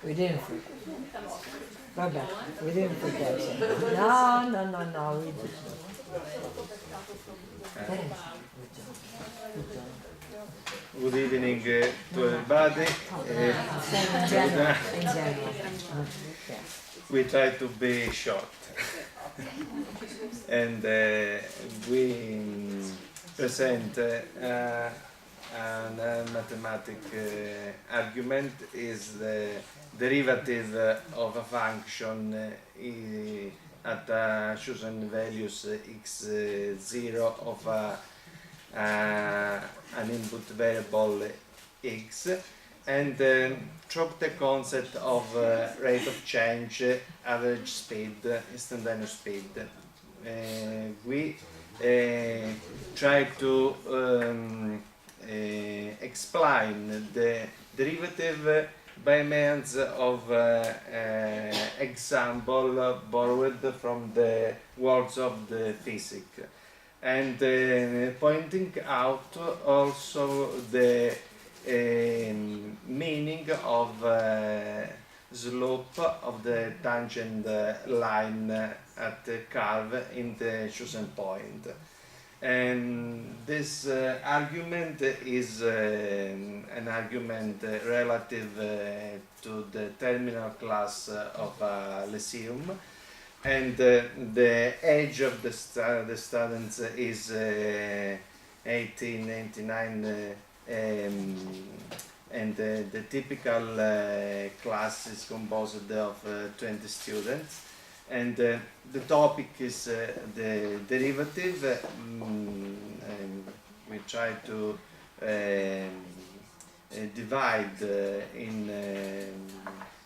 We didn't forget. Vabbè, we didn't forget. No, no, no, no, we didn't. Thanks. Good job. Good evening to everybody. In general. Okay. We try to be short. And we present a mathematic argument is the derivative of a function at chosen values x0 of an input variable x, and through the concept of rate of change, average speed, instantaneous speed. We try to explain the derivative by means of example borrowed from the words of the physics, and pointing out also the meaning of slope of the tangent line at the curve in the chosen point. And this argument is an argument relative to the terminal class of Lyceum, and the age of the students is 1899, and the typical class is composed of 20 students. And the topic is the derivative. And we try to divide in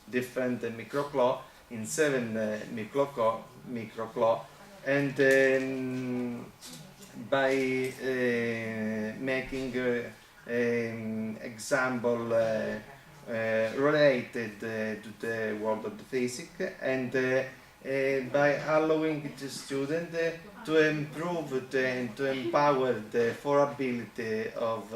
different microclaw, in 7 microclaw, and by making example related to the world of the physics, and by allowing the student to improve and to empower the ability of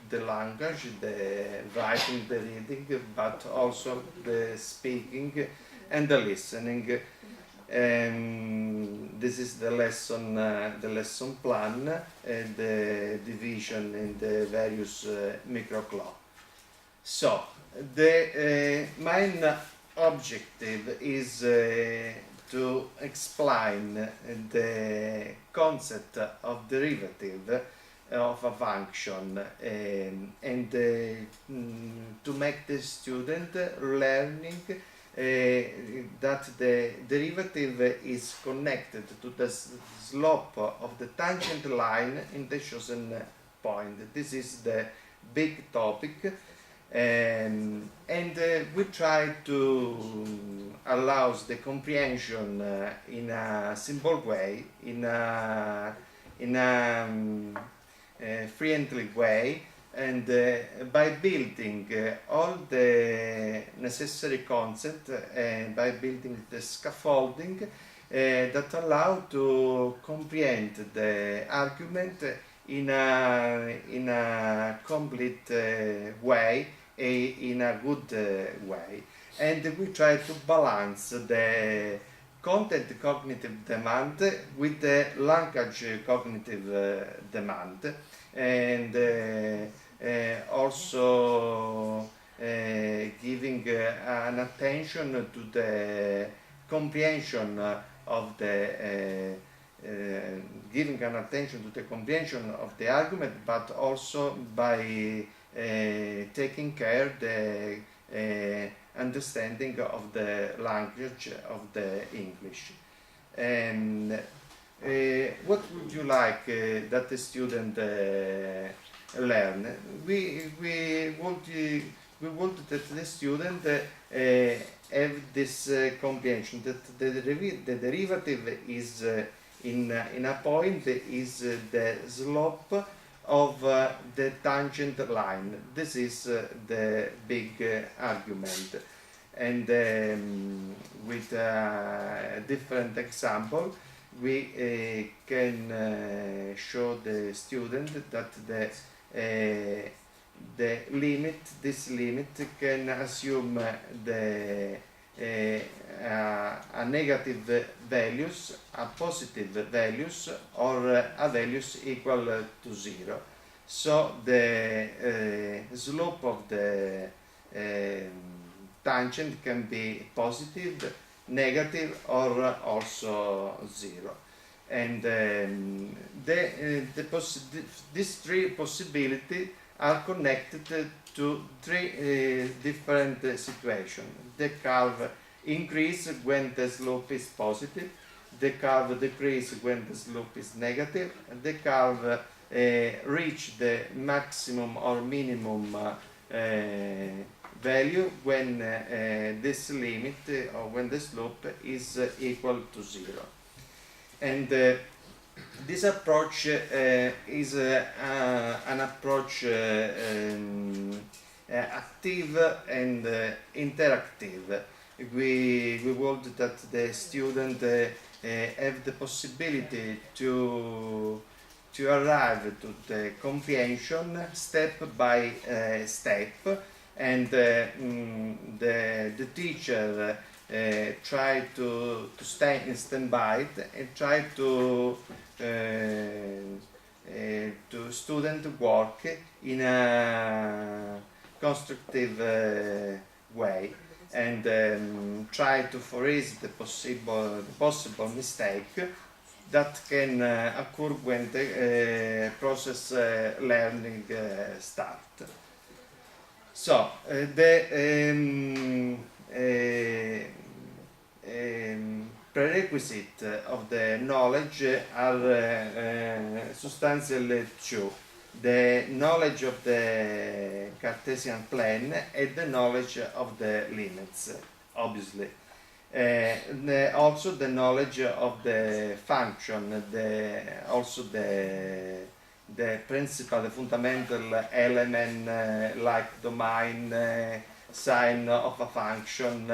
the language, the writing, the reading, but also the speaking and the listening. And this is the lesson plan, and the division in the various microclaw. So the main objective is to explain the concept of derivative of a function, and to make the student learning that the derivative is connected to the slope of the tangent line in the chosen point. This is the big topic. And we try to allow the comprehension in a simple way, in a friendly way, and by building all the necessary concepts, and by building the scaffolding that allow to comprehend the argument in a complete way, in a good way. And we try to balance the content cognitive demand with the language cognitive demand, and also giving an attention to the comprehension of the argument, but also by taking care the understanding of the language of the English. And what would you like that the student learn? We want that the student have this comprehension that the derivative is in a point is the slope of the tangent line. This is the big argument, and with a different example we can show the student that the limit, this limit can assume a negative values, a positive values, or a values equal to 0. So the slope of the tangent can be positive, negative, or also 0. And these three possibilities are connected to three different situations. The curve increase when the slope is positive, the curve decrease when the slope is negative, and the curve reach the maximum or minimum value when this limit or when the slope is equal to 0. And this approach is an approach active and interactive. We want that the student have the possibility to arrive to the comprehension step by step, and the teacher try to stay in standby and try to student work in a constructive way, and try to foresee the possible mistake that can occur when the process learning start. So the prerequisite of the knowledge are substantially two: the knowledge of the Cartesian plane and the knowledge of the limits, obviously. Also the knowledge of the function, also the principal, the fundamental element like domain, sign of a function,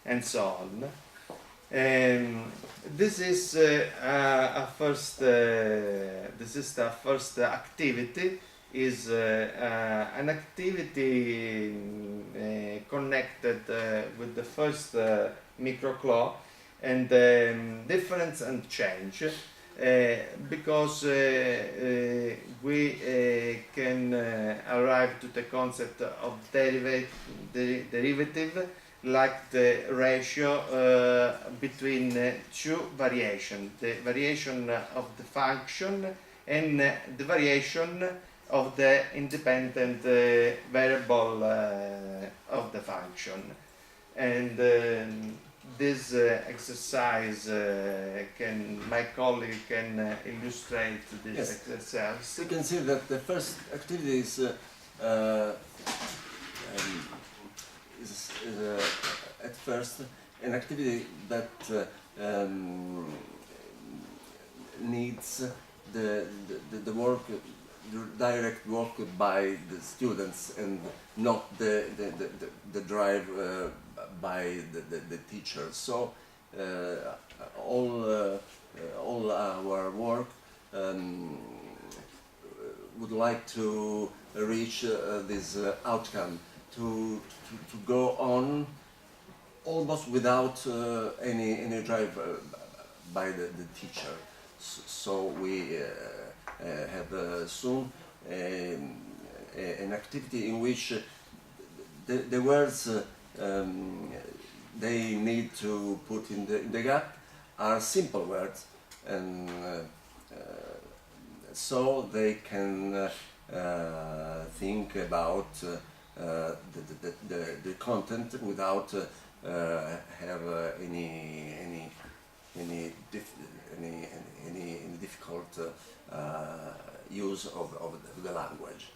and so on. This is the first activity. Is an activity connected with the first micro-CLIL, and difference and change, because we can arrive to the concept of derivative, like the ratio between two variations, the variation of the function and the variation of the independent variable of the function. And this exercise my colleague can illustrate this exercise. You can see that the first activity is at first an activity that needs the work, the direct work by the students, and not the drive by the teacher. So all our work would like to reach this outcome, to go on almost without any drive by the teacher. So we have soon an activity in which the words they need to put in the gap are simple words, and so they can think about the content without have any difficult use of the language.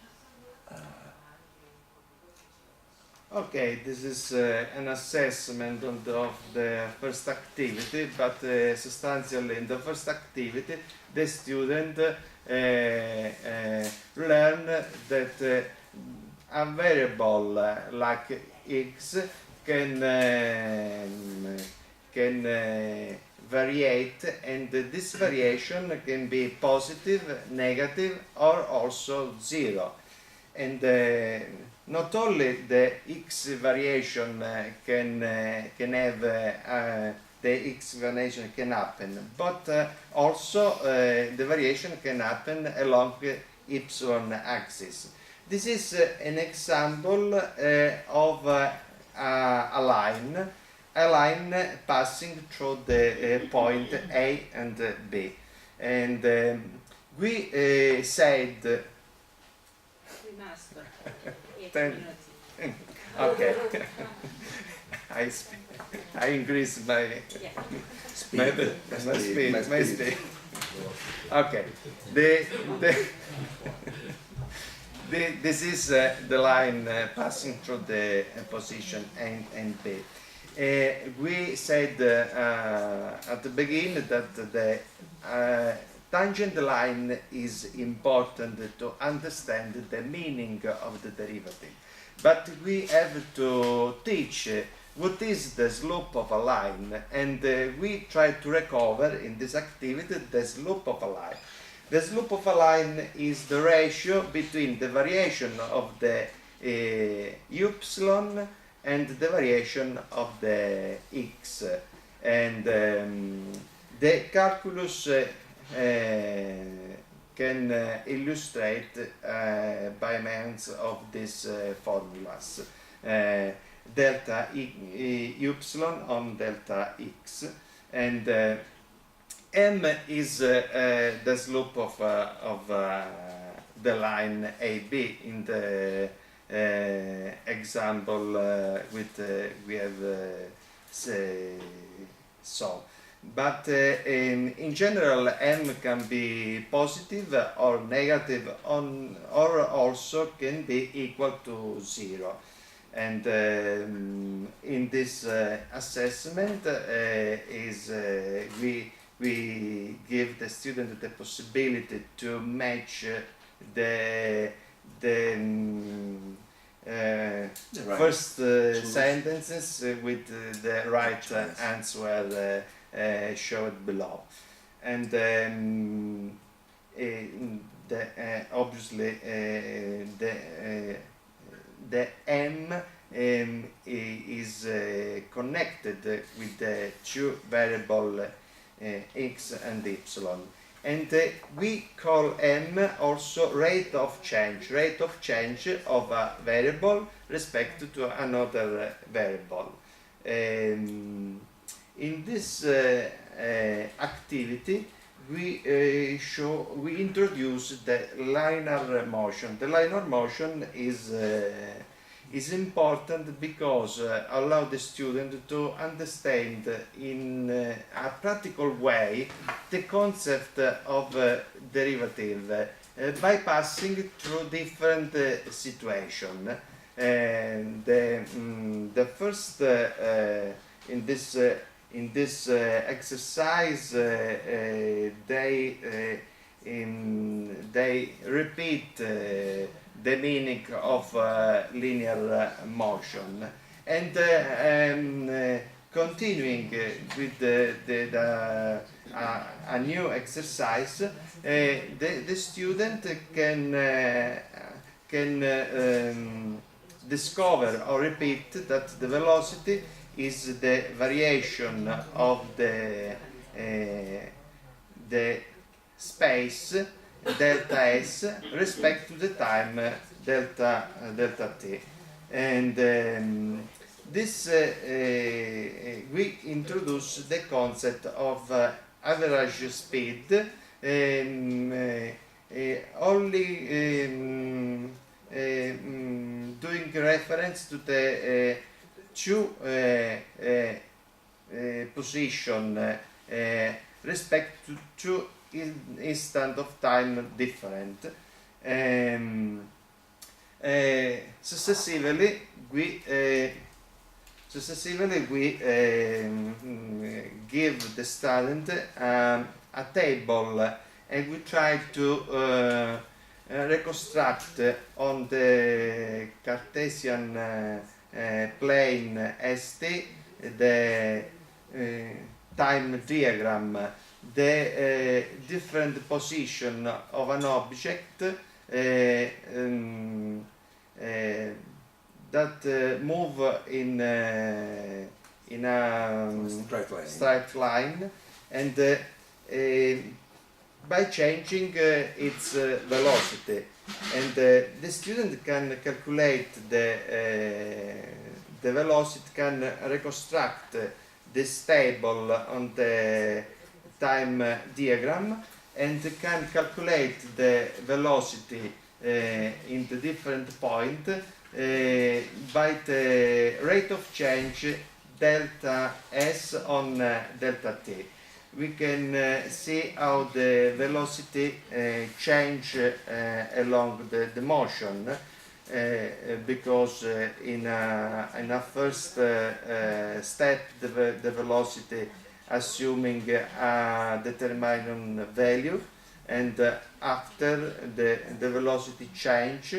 Okay, this is an assessment of the first activity, but substantially in the first activity the student learn that a variable like x can variate, and this variation can be positive, negative, or also 0. not only the x variation can have the x variation can happen, but also the variation can happen along y-axis. This is an example of a line passing through the point A and B, and we said. Okay. I increase my speed. Okay. This is the line passing through the position A and B. We said at the beginning that the tangent line is important to understand the meaning of the derivative. But we have to teach what is the slope of a line, and we try to recover in this activity the slope of a line. The slope of a line is the ratio between the variation of the y and the variation of the x. And the calculus can illustrate by means of these formulas. Delta y on delta x, and m is the slope of the line AB in the example we have solved. But in general, m can be positive or negative, or also can be equal to 0. And in this assessment we give the student the possibility to match the first sentences with the right answer showed below. And obviously the m is connected with the two variables x and y, and we call m also rate of change of a variable respect to another variable. In this activity we introduce the linear motion. The linear motion is important because allow the student to understand in a practical way the concept of derivative by passing through different situations. The first in this exercise they repeat the meaning of linear motion, and continuing with a new exercise, the student can discover or repeat that the velocity is the variation of the space delta s respect to the time delta t. And this we introduce the concept of average speed, only doing reference to the two position respect to two instant of time different. Successively we give the student a table, and we try to reconstruct on the Cartesian plane ST the time diagram, the different position of an object that move in a straight line, and by changing its velocity, and the student can calculate the velocity, can reconstruct this table on the time diagram, and can calculate the velocity in the different point by the rate of change delta S on delta T. We can see how the velocity change along the motion, because in a first step the velocity assuming a determined value, and after the velocity change,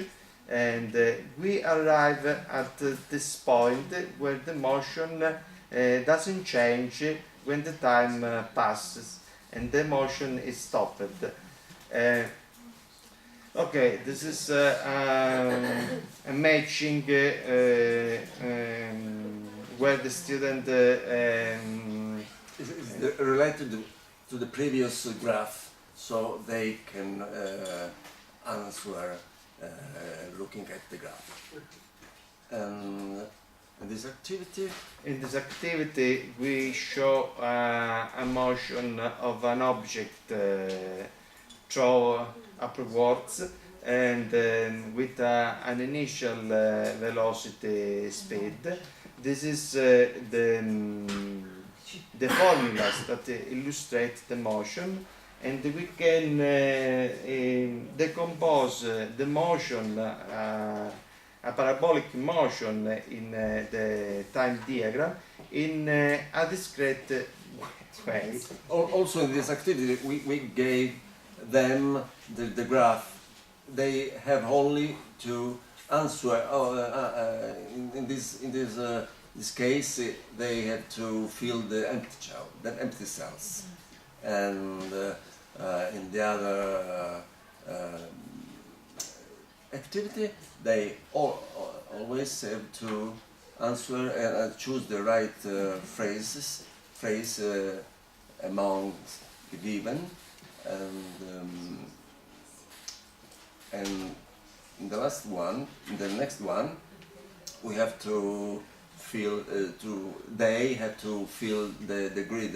and we arrive at this point where the motion doesn't change when the time passes and the motion is stopped. Okay, this is a matching where the student is related to the previous graph, so they can answer looking at the graph. In this activity, we show a motion of an object through upwards, and with an initial velocity speed. This is the formulas that illustrate the motion, and we can decompose the motion, a parabolic motion in the time diagram, in a discrete way. Also in this activity we gave them the graph. They have only to answer. In this case, they have to fill the empty cells, and in the other activity, they always have to answer and choose the right phrase among given, and in the next one, we have to fill. They have to fill the grid,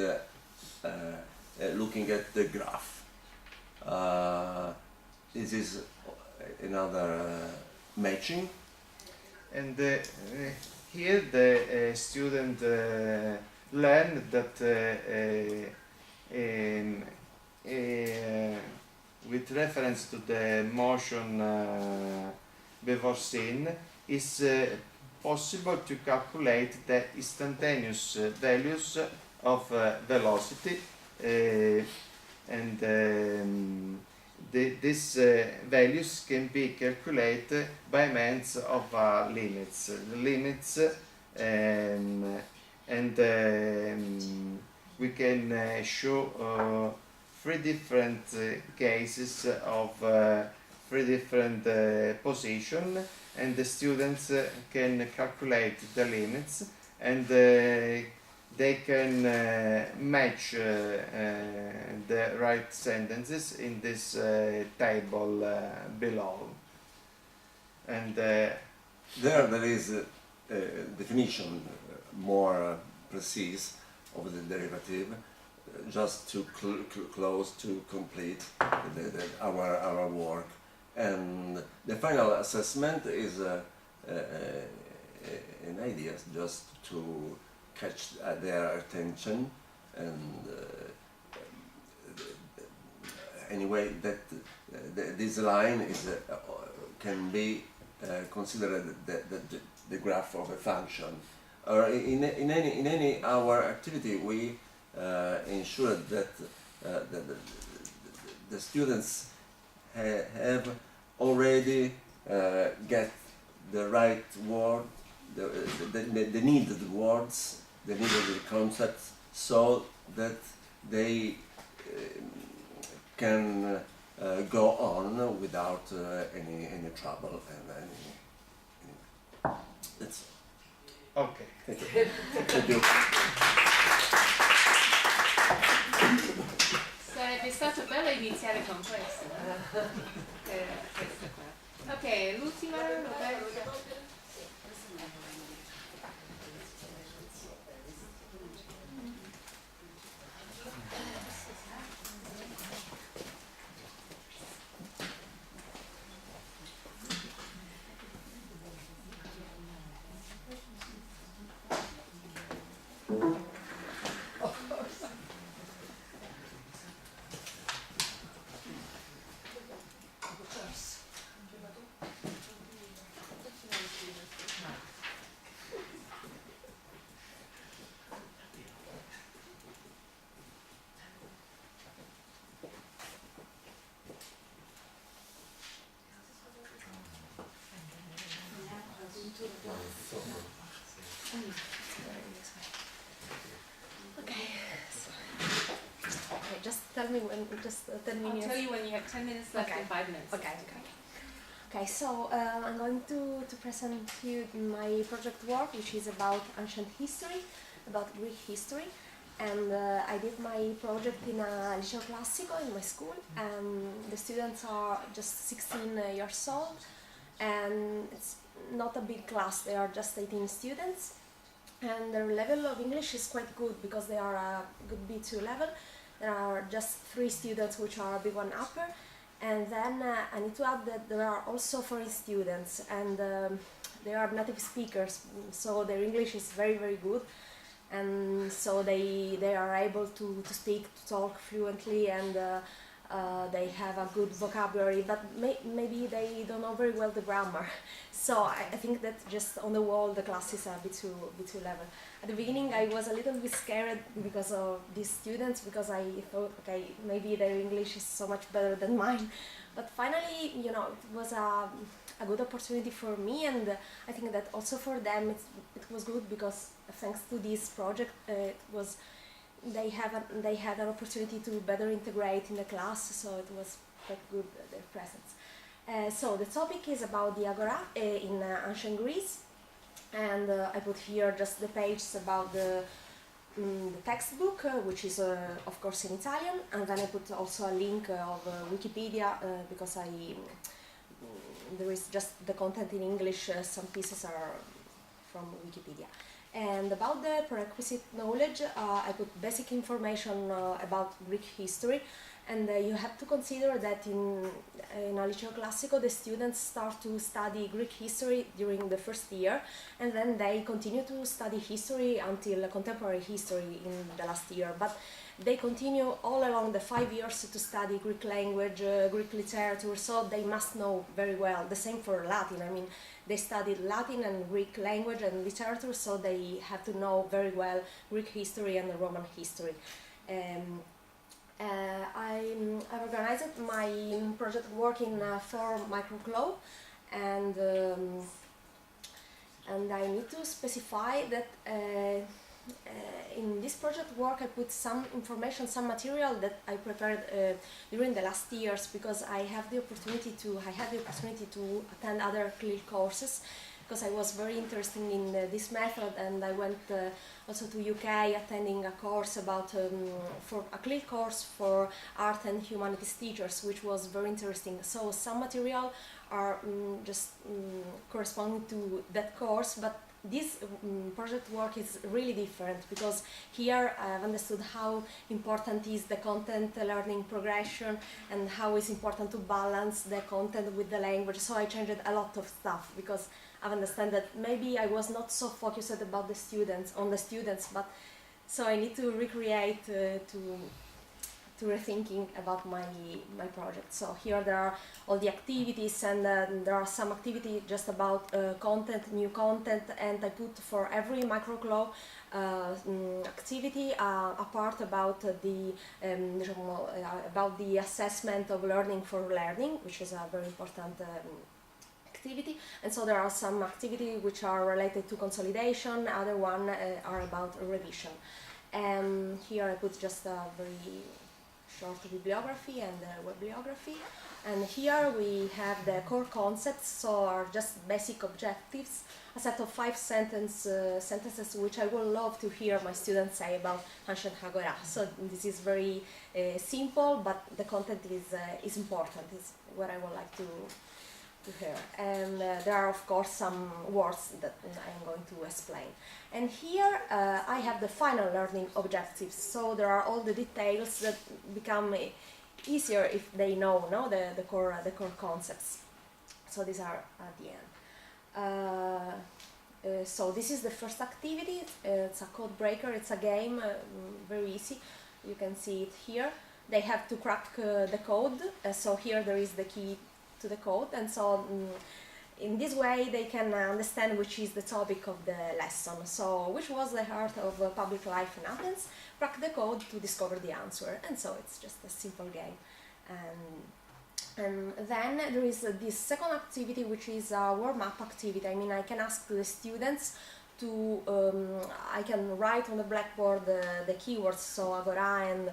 looking at the graph. This is another matching, and here the student learn that with reference to the motion before seen, is possible to calculate the instantaneous values of velocity, and these values can be calculated by means of limits. Limits, and we can show three different cases of three different positions, and the students can calculate the limits, and they can match the right sentences in this table below. And there is a definition more precise of the derivative, just to close to complete our work. And the final assessment is an idea just to catch their attention, and anyway that this line is can be considered the graph of a function. Or in any our activity, we ensure that the students have already get the right word, the needed words, the needed concepts, so that they can go on without any trouble and that's Ok. thank you. Thank you. Sarebbe stato bello iniziare con questo. Questa qua. Ok, l'ultima, Roberta. Okay, just tell me when, just 10 I'll minutes. tell you when you have 10 minutes left Okay. and 5 minutes. Okay. Okay, so I'm going to present to you my project work, which is about ancient history, about Greek history. And I did my project in a liceo classico in my school. The students are just 16 years old, and it's not a big class, they are just 18 students. And their level of English is quite good because they are a good B2 level. There are just 3 students which are B1 upper. And then I need to add that there are also foreign students, and they are native speakers, so their English is very, very good. And so they are able to speak, to talk fluently, and they have a good vocabulary, but maybe they don't know very well the grammar. So I think that just on the whole the class is a B2 level. At the beginning I was a little bit scared because of these students, because I thought, okay, maybe their English is so much better than mine. But finally, you know, it was a good opportunity for me, and I think that also for them it was good, because thanks to this project they had an opportunity to better integrate in the class, so it was quite good, their presence. So the topic is about the agora in ancient Greece, and I put here just the pages about the textbook, which is of course in Italian, and then I put also a link of Wikipedia, because there is just the content in English, some pieces are from Wikipedia. And about the prerequisite knowledge, I put basic information about Greek history, and you have to consider that in a liceo classico the students start to study Greek history during the first year, and then they continue to study history until contemporary history in the last year. But they continue all along the 5 years to study Greek language, Greek literature, so they must know very well. The same for Latin. I mean, they studied Latin and Greek language and literature, so they have to know very well Greek history and Roman history. I've organized my project work in 4 microclo, and I need to specify that in this project work I put some information, some material that I prepared during the last years, because I had the opportunity to attend other CLIL courses, because I was very interested in this method, and I went also to UK attending a course about for a CLIL course for art and humanities teachers, which was very interesting. So some material are just corresponding to that course, but this project work is really different, because here I've understood how important is the content learning progression and how it's important to balance the content with the language. So I changed a lot of stuff, because I understand that maybe I was not so focused about the students, but so I need to recreate to rethinking about my project. So here there are all the activities, and there are some activity just about content, new content, and I put for every microclo activity a part about the assessment of learning for learning, which is a very important activity. And so there are some activities which are related to consolidation, other one are about revision. And here I put just a very short bibliography and bibliography. And here we have the core concepts, so are just basic objectives, a set of 5 sentences which I would love to hear my students say about ancient Agora. So this is very simple, but the content is important, is what I would like to hear. And there are of course some words that I am going to explain. And here I have the final learning objectives, so there are all the details that become easier if they know the core concepts. So these are at the end. So this is the first activity. It's a code breaker. It's a game, very easy. You can see it here. They have to crack the code. So here there is the key to the code, and so in this way they can understand which is the topic of the lesson. So which was the heart of public life in Athens? Crack the code to discover the answer, and so it's just a simple game. And then there is this second activity, which is a warm-up activity. I mean, I can ask the students to, I can write on the blackboard the keywords, so Agora and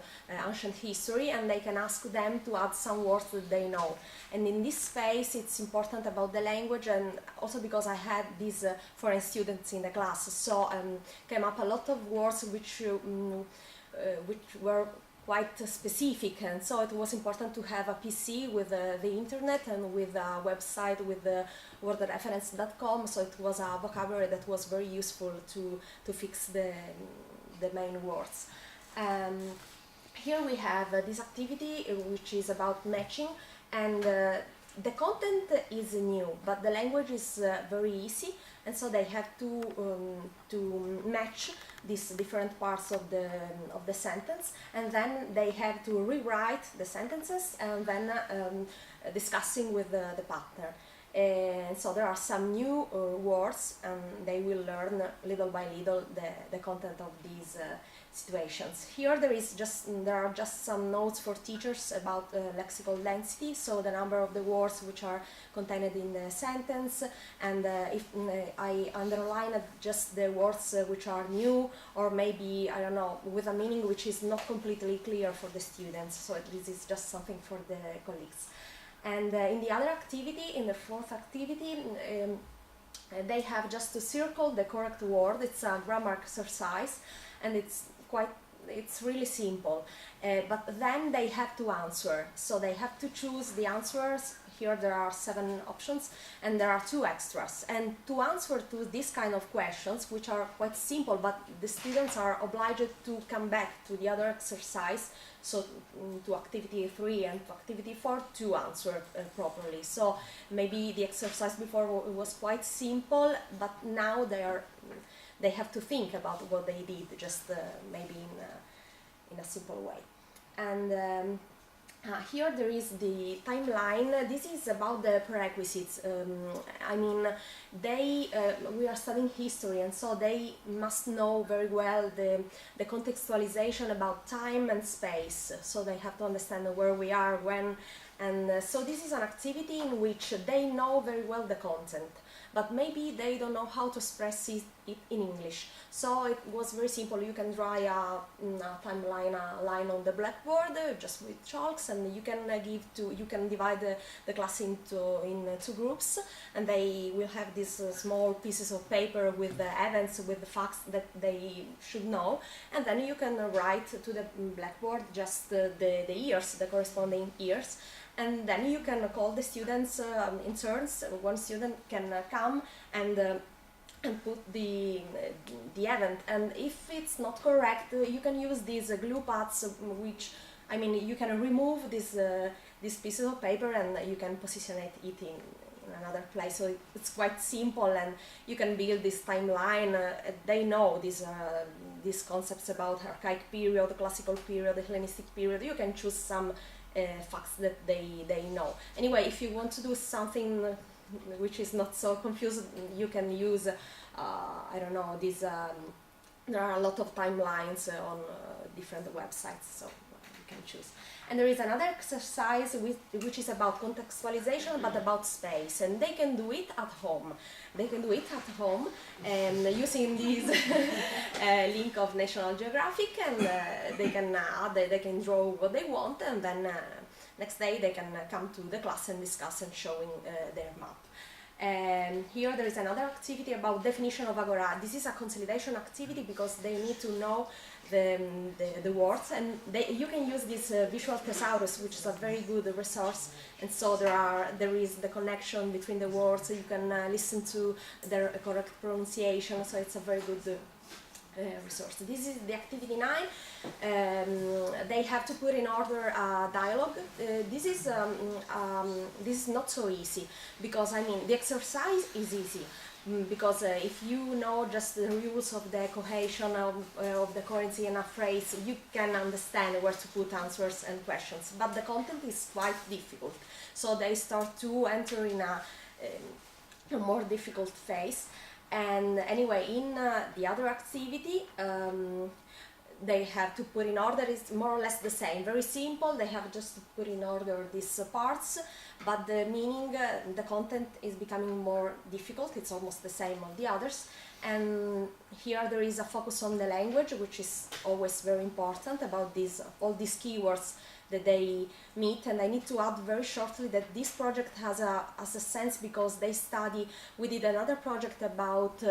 ancient history, and they can ask them to add some words that they know. And in this phase it's important about the language, and also because I had these foreign students in the class, so came up a lot of words which were quite specific, and so it was important to have a PC with the internet and with a website with the wordreference.com, so it was a vocabulary that was very useful to fix the main words. Here we have this activity which is about matching, and the content is new, but the language is very easy, and so they have to match these different parts of the sentence, and then they have to rewrite the sentences, and then discussing with the partner. And so there are some new words, and they will learn little by little the content of these situations. Here there are just some notes for teachers about lexical density, so the number of the words which are contained in the sentence, and if I underline just the words which are new, or maybe, I don't know, with a meaning which is not completely clear for the students, so this is just something for the colleagues. And in the other activity, in the fourth activity, they have just to circle the correct word. It's a grammar exercise, and it's really simple, but then they have to answer, so they have to choose the answers. Here there are 7 options, and there are 2 extras, and to answer to this kind of questions, which are quite simple, but the students are obliged to come back to the other exercise, so to activity 3 and to activity 4, to answer properly. So maybe the exercise before was quite simple, but now they have to think about what they did, just maybe in a simple way. And here there is the timeline. This is about the prerequisites. I mean, we are studying history, and so they must know very well the contextualization about time and space. So they have to understand where we are, when, and so this is an activity in which they know very well the content, but maybe they don't know how to express it in English. So it was very simple. You can draw a line on the blackboard just with chalks, and you can divide the class in 2 groups, and they will have these small pieces of paper with the events, with the facts that they should know, and then you can write to the blackboard just the years, the corresponding years. And then you can call the students in turns. One student can come and put the event, and if it's not correct, you can use these glue pads, which, I mean, you can remove these pieces of paper and you can position it in another place. So it's quite simple, and you can build this timeline. They know these concepts about archaic period, classical period, Hellenistic period. You can choose some facts that they know. Anyway, if you want to do something which is not so confused, you can use I don't know, there are a lot of timelines on different websites, so you can choose. And there is another exercise which is about contextualization, but about space, and they can do it at home. They can do it at home and using this link of National Geographic, and they can draw what they want, and then next day they can come to the class and discuss and showing their map. And here there is another activity about definition of agora. This is a consolidation activity because they need to know the words, and you can use this visual thesaurus, which is a very good resource, and so there is the connection between the words, so you can listen to their correct pronunciation, so it's a very good resource. This is the activity 9. They have to put in order a dialogue. This is not so easy, because I mean the exercise is easy, because if you know just the rules of the cohesion of the currency in a phrase, you can understand where to put answers and questions, but the content is quite difficult, so they start to enter in a more difficult phase. And anyway, in the other activity, they have to put in order. It's more or less the same, very simple. They have just to put in order these parts, but the meaning, the content is becoming more difficult. It's almost the same of the others. And here there is a focus on the language, which is always very important, about all these keywords that they meet. And I need to add very shortly that this project has a sense because we did another project about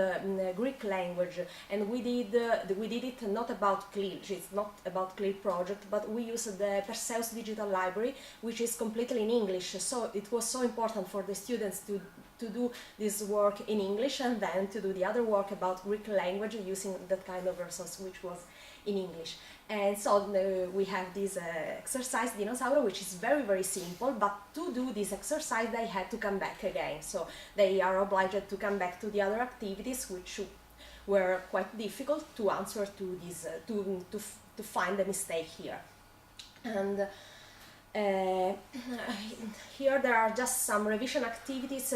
Greek language, and we did it not about CLIL. It's not about CLIL project, but we used the Perseus digital library, which is completely in English, so it was so important for the students to do this work in English, and then to do the other work about Greek language using that kind of resource, which was in English. And so we have this exercise, Dinosaur, which is very, very simple, but to do this exercise they had to come back again. So they are obliged to come back to the other activities, which were quite difficult to answer to this, to find the mistake here. And here there are just some revision activities,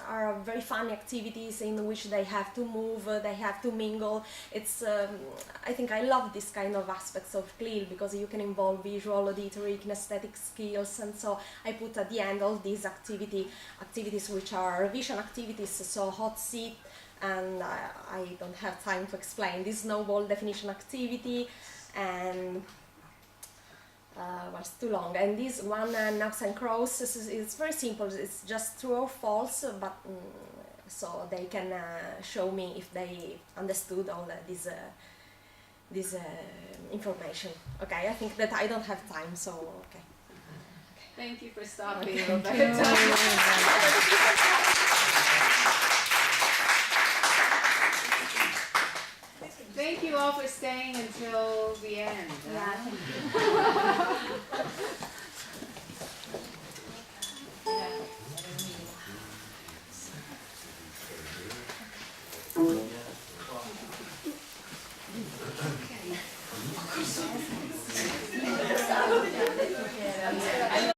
are very fun activities in which they have to move, they have to mingle. It's I think I love this kind of aspects of CLIL because you can involve visual, auditory, kinesthetic skills, and so I put at the end all these activities which are revision activities, so hot seat, and I don't have time to explain this snowball definition activity, and was too long. And this one, Nuts and Crows, is very simple. It's just true or false, but so they can show me if they understood all this information. Okay, I think that I don't have time, so okay. Thank you for stopping. Okay, Roberta. Thank you all for staying until the end.